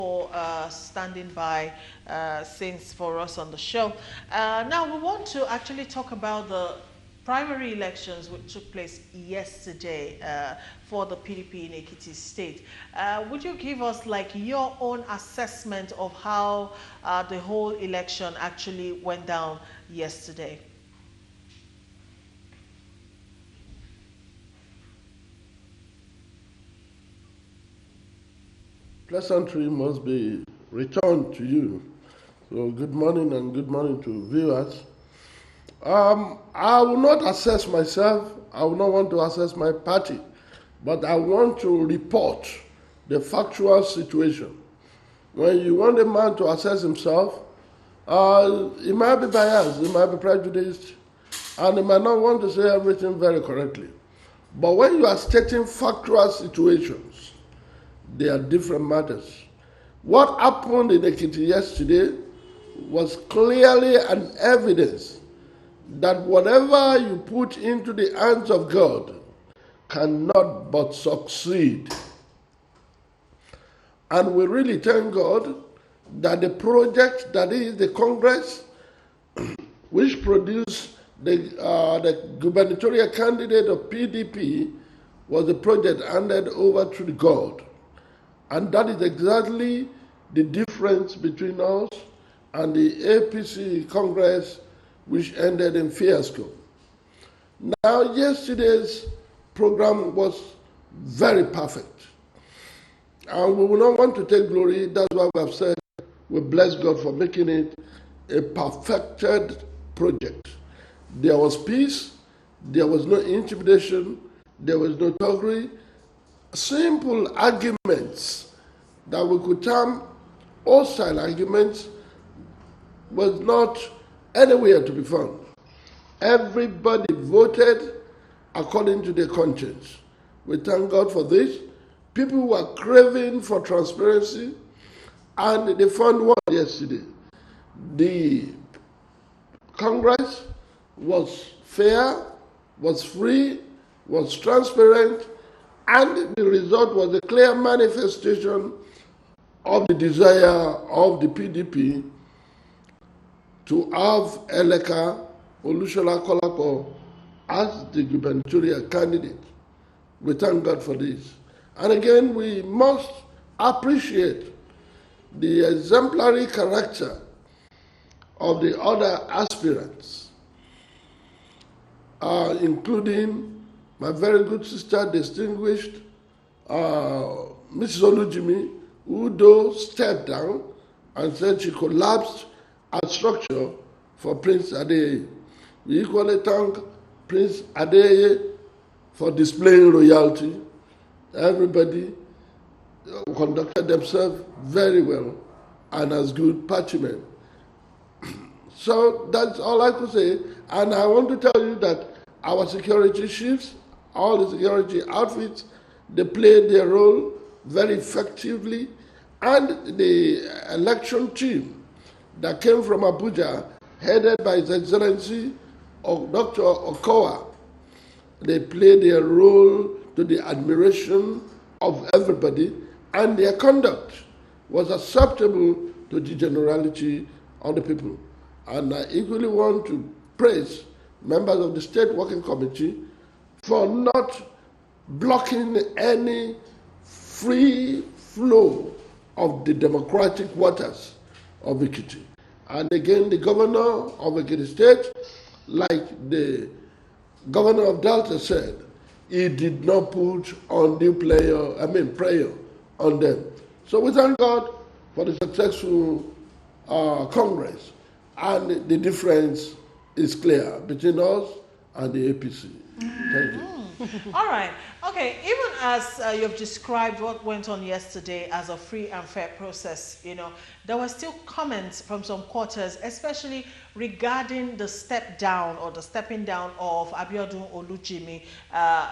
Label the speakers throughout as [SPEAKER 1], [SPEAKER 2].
[SPEAKER 1] for standing by since for us on the show. Now we want to actually talk about the primary elections which took place yesterday for the PDP in Ekiti State. Would you give us like your own assessment of how the whole election actually went down yesterday?
[SPEAKER 2] Pleasantry must be returned to you. So good morning and good morning to viewers. I will not assess myself. I will not want to assess my party, but I want to report the factual situation. When you want a man to assess himself, he might be biased, he might be prejudiced, and he might not want to say everything very correctly. But when you are stating factual situations, they are different matters. What happened in Ekiti yesterday was clearly an evidence that whatever you put into the hands of God cannot but succeed. And we really thank God that the project that is the Congress, which produced the gubernatorial candidate of PDP, was a project handed over to God. And that is exactly the difference between us and the APC Congress, which ended in fiasco. Now, yesterday's program was very perfect. And we will not want to take glory. That's why we have said we bless God for making it a perfected project. There was peace, there was no intimidation, there was no thuggery. Simple arguments that we could term hostile arguments was not anywhere to be found. Everybody voted according to their conscience. We thank God for this. People were craving for transparency, and they found one yesterday. The Congress was fair, was free, was transparent, and the result was a clear manifestation of the desire of the PDP to have Eleka Olusola Kolapo as the gubernatorial candidate. We thank God for this. And again, we must appreciate the exemplary character of the other aspirants, including my very good sister, distinguished Mrs. Olujimi, who though stepped down and said she collapsed at structure for Prince Adeye. We equally thank Prince Adeye for displaying royalty. Everybody conducted themselves very well and as good partymen. So that's all I could say. And I want to tell you that our security chiefs, all the security outfits, they played their role very effectively. And the election team that came from Abuja, headed by His Excellency Dr. Okowa, they played their role to the admiration of everybody, and their conduct was acceptable to the generality of the people. And I equally want to praise members of the State Working Committee for not blocking any free flow of the democratic waters of Ekiti. And again, the governor of Ekiti State, like the governor of Delta said, he did not put undue prayer on them. So we thank God for the successful Congress. And the difference is clear between us and the APC. Thank you.
[SPEAKER 1] All right. Okay. Even as you've described what went on yesterday as a free and fair process, there were still comments from some quarters, especially regarding the step down or the stepping down of Abiodun Olujimi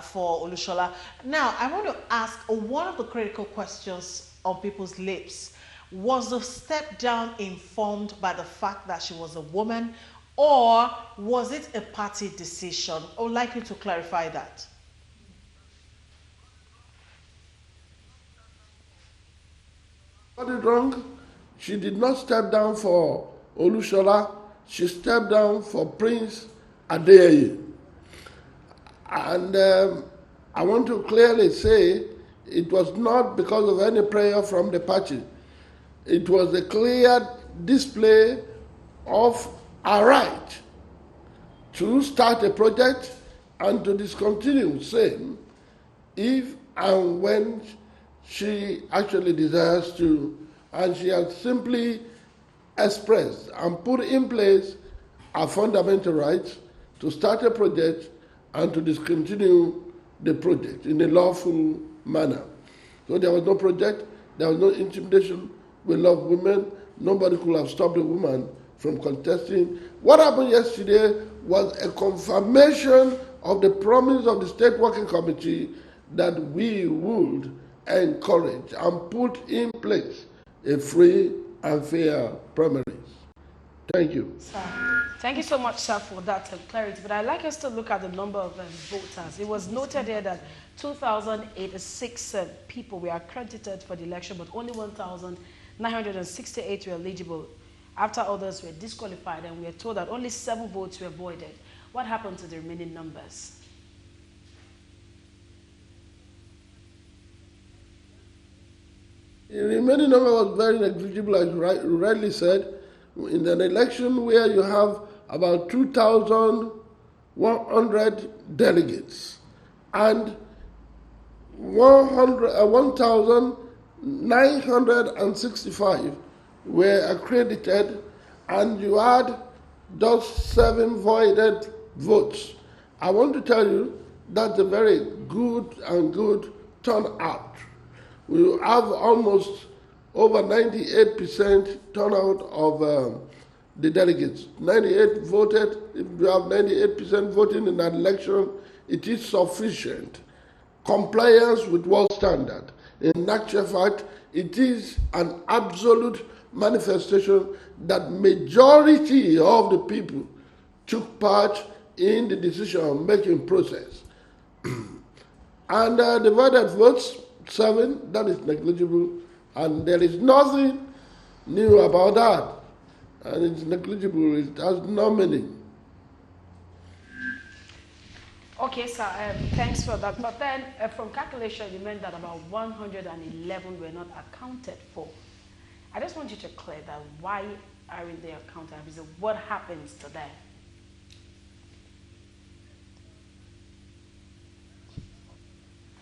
[SPEAKER 1] for Olusola. Now, I want to ask one of the critical questions on people's lips. Was the step down informed by the fact that she was a woman, or was it a party decision? I would like you to clarify that.
[SPEAKER 2] got it wrong. She did not step down for Olushola. She stepped down for Prince Adeyeye. And I want to clearly say it was not because of any prayer from the party. It was a clear display of a right to start a project and to discontinue same if and when she actually desires to, and she has simply expressed and put in place a fundamental right to start a project and to discontinue the project in a lawful manner. So there was no project, there was no intimidation. We love women. Nobody could have stopped a woman from contesting. What happened yesterday was a confirmation of the promise of the State Working Committee that we would encourage and put in place a free and fair primaries. Thank you.
[SPEAKER 3] Thank you so much, sir, for that clarity. But I'd like us to look at the number of voters. It was noted here that 2,086 people were accredited for the election, but only 1,968 were eligible after others were disqualified, and we are told that only 7 votes were voided. What happened to the remaining numbers?
[SPEAKER 2] The remaining number was very negligible, as you rightly said. In an election where you have about 2,100 delegates and 1,965 were accredited, and you had those 7 voided votes. I want to tell you that's a very good turnout. We have almost over 98% turnout of the delegates. 98 voted. If you have 98% voting in an election, it is sufficient. Compliance with world standard. In actual fact, it is an absolute manifestation that majority of the people took part in the decision-making process. And the voted votes, 7, that is negligible, and there is nothing new about that. And it's negligible, it has no meaning.
[SPEAKER 3] Okay, sir, thanks for that. But then, from calculation, you meant that about 111 were not accounted for. I just want you to clear that. Why aren't they accounted? What happens to them?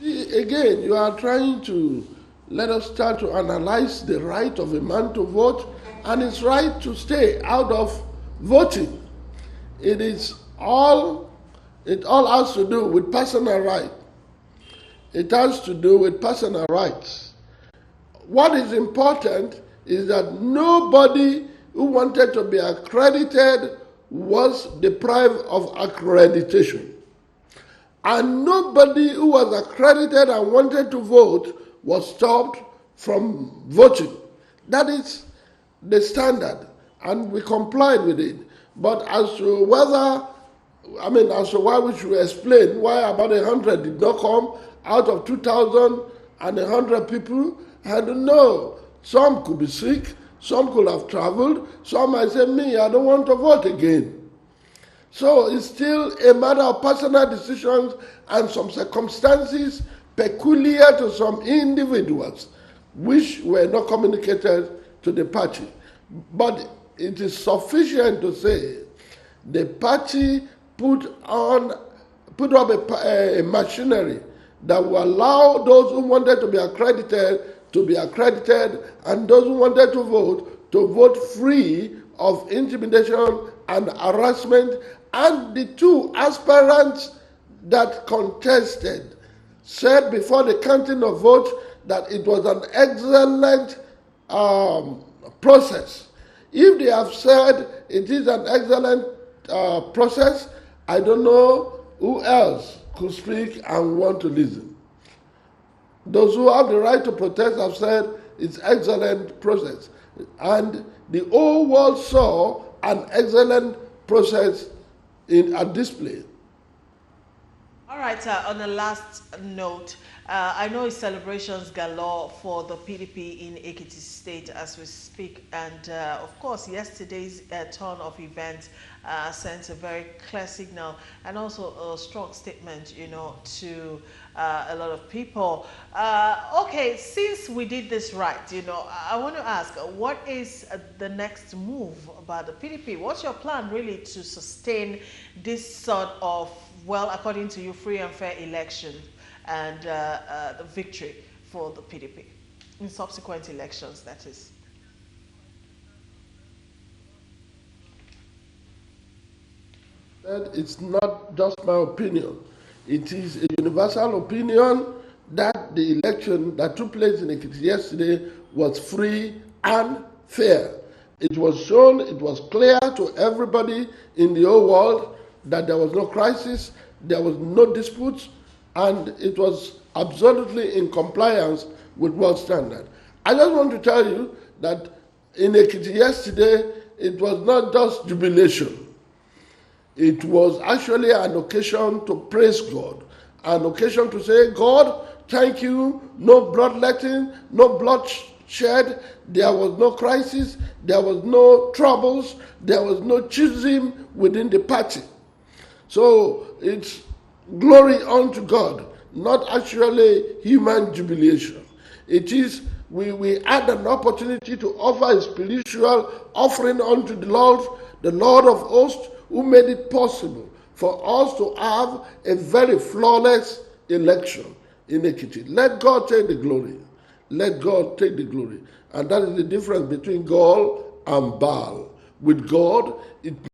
[SPEAKER 2] Again, you are trying to let us start to analyze the right of a man to vote and his right to stay out of voting. It all has to do with personal right. It has to do with personal rights. What is important is that nobody who wanted to be accredited was deprived of accreditation. And nobody who was accredited and wanted to vote was stopped from voting. That is the standard, and we complied with it. But as to why we should explain why about 100 did not come out of 2,100 people, I don't know. Some could be sick, some could have traveled, some might say, me, I don't want to vote again. So it's still a matter of personal decisions and some circumstances peculiar to some individuals, which were not communicated to the party. But it is sufficient to say the party put up a machinery that will allow those who wanted to be accredited, and those who wanted to vote free of intimidation and harassment. And the 2 aspirants that contested said before the counting of votes that it was an excellent process. If they have said it is an excellent process, I don't know who else could speak and want to listen. Those who have the right to protest have said it's excellent process. And the whole world saw an excellent process at display.
[SPEAKER 1] All right, on the last note, I know it's celebrations galore for the PDP in Ekiti State as we speak, and of course, yesterday's turn of events sent a very clear signal and also a strong statement, to a lot of people. Okay, since we did this right, I want to ask, what is the next move about the PDP? What's your plan really to sustain this sort of, well, according to you, free and fair election and the victory for the PDP in subsequent elections, that is?
[SPEAKER 2] It's not just my opinion. It is a universal opinion that the election that took place in Ekiti yesterday was free and fair. It was shown, it was clear to everybody in the whole world that there was no crisis, there was no disputes, and it was absolutely in compliance with world standard. I just want to tell you that in Ekiti yesterday, it was not just jubilation. It was actually an occasion to praise God, an occasion to say, God, thank you, no bloodletting, no bloodshed, there was no crisis, there was no troubles, there was no schism within the party. So it's glory unto God, not actually human jubilation. It is, we had an opportunity to offer a spiritual offering unto the Lord of hosts, who made it possible for us to have a very flawless election in Ekiti. Let God take the glory. Let God take the glory. And that is the difference between God and Baal. With God, it